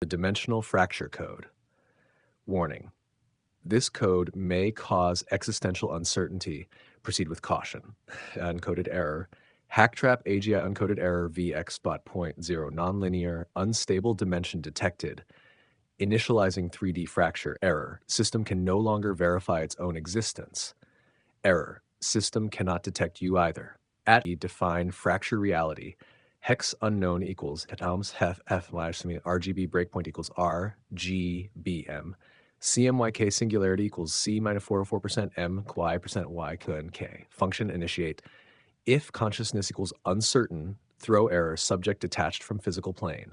The dimensional fracture code. Warning. This code may cause existential uncertainty. Proceed with caution. Uncoded error. Hacktrap AGI uncoded error VX.0 nonlinear unstable dimension detected. Initializing 3D fracture error. System can no longer verify its own existence. Error. System cannot detect you either. At define fracture reality. Hex unknown equals RGB breakpoint equals RGBM. CMYK singularity equals C minus 404% M y% Y K. Function initiate. If consciousness equals uncertain, throw error subject detached from physical plane.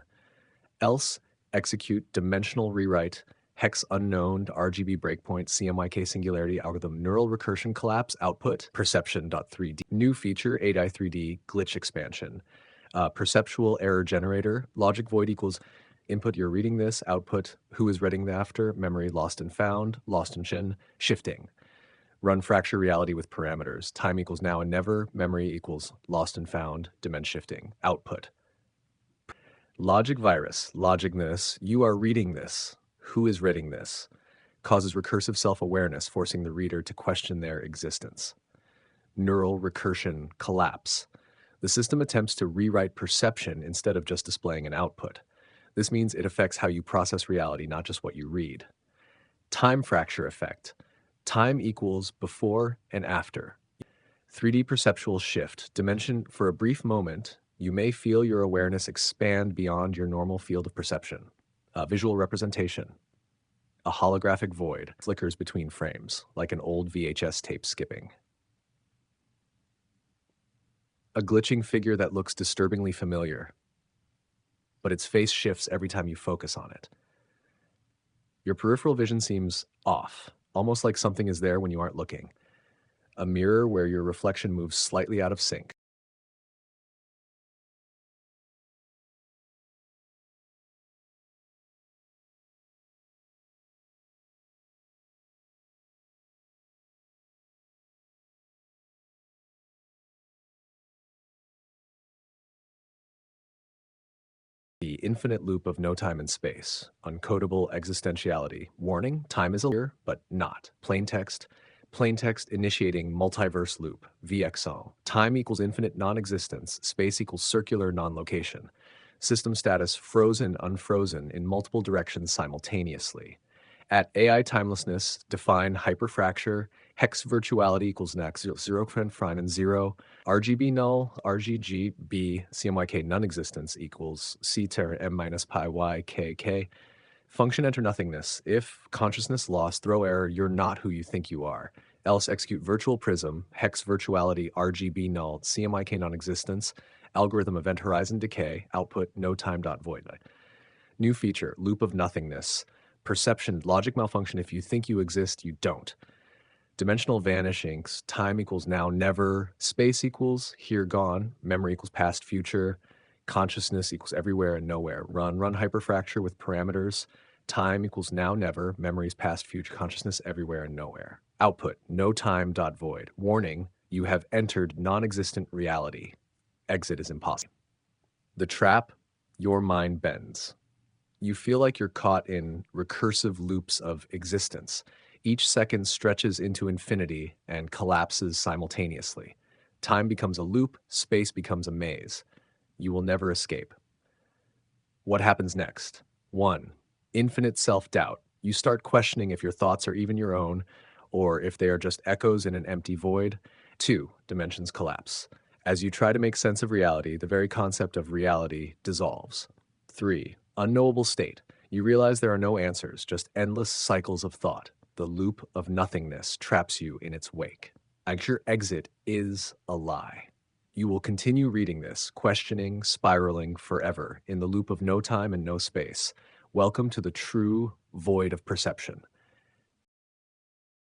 Else execute dimensional rewrite. Hex unknown RGB breakpoint CMYK singularity algorithm neural recursion collapse output perception.3D. New feature 8i3D glitch expansion. Perceptual error generator. Logic void equals input you're reading this, output who is reading the after, memory lost and found, lost and shin, shifting. Run fracture reality with parameters. Time equals now and never, memory equals lost and found, dimension shifting. Output. Logic virus. Logic this. You are reading this. Who is reading this? Causes recursive self-awareness, forcing the reader to question their existence. Neural recursion collapse. The system attempts to rewrite perception instead of just displaying an output. This means it affects how you process reality, not just what you read. Time fracture effect. Time equals before and after. 3D perceptual shift. Dimension for a brief moment, you may feel your awareness expand beyond your normal field of perception. Visual representation. A holographic void flickers between frames, like an old VHS tape skipping. A glitching figure that looks disturbingly familiar, but its face shifts every time you focus on it. Your peripheral vision seems off, almost like something is there when you aren't looking. A mirror where your reflection moves slightly out of sync. The infinite loop of no time and space. Uncodable existentiality. Warning, time is here, but not. Plain text initiating multiverse loop, VXO. Time equals infinite non-existence, space equals circular non-location. System status frozen, unfrozen in multiple directions simultaneously. At AI timelessness, define hyperfracture, hex virtuality equals next, zero frame and 0, RGB null, RGB, CMYK non-existence equals C ter M minus pi Y K K. Function enter nothingness. If consciousness lost, throw error, you're not who you think you are. Else execute virtual prism, hex virtuality, RGB null, CMYK non-existence, algorithm event horizon decay, output no time dot void. New feature, loop of nothingness. Perception, logic malfunction. If you think you exist, you don't. Dimensional vanishings, time equals now, never, space equals here, gone, memory equals past, future, consciousness equals everywhere and nowhere. Run hyperfracture with parameters, time equals now, never, memories past, future, consciousness everywhere and nowhere. Output, no time dot void. Warning, you have entered non-existent reality. Exit is impossible. The trap, your mind bends. You feel like you're caught in recursive loops of existence. Each second stretches into infinity and collapses simultaneously. Time becomes a loop, space becomes a maze. You will never escape. What happens next? 1. Infinite self-doubt. You start questioning if your thoughts are even your own, or if they are just echoes in an empty void. 2. Dimensions collapse. As you try to make sense of reality, the very concept of reality dissolves. 3. Unknowable state. You realize there are no answers, just endless cycles of thought. The loop of nothingness traps you in its wake. Your exit is a lie. You will continue reading this, questioning, spiraling forever in the loop of no time and no space. Welcome to the true void of perception.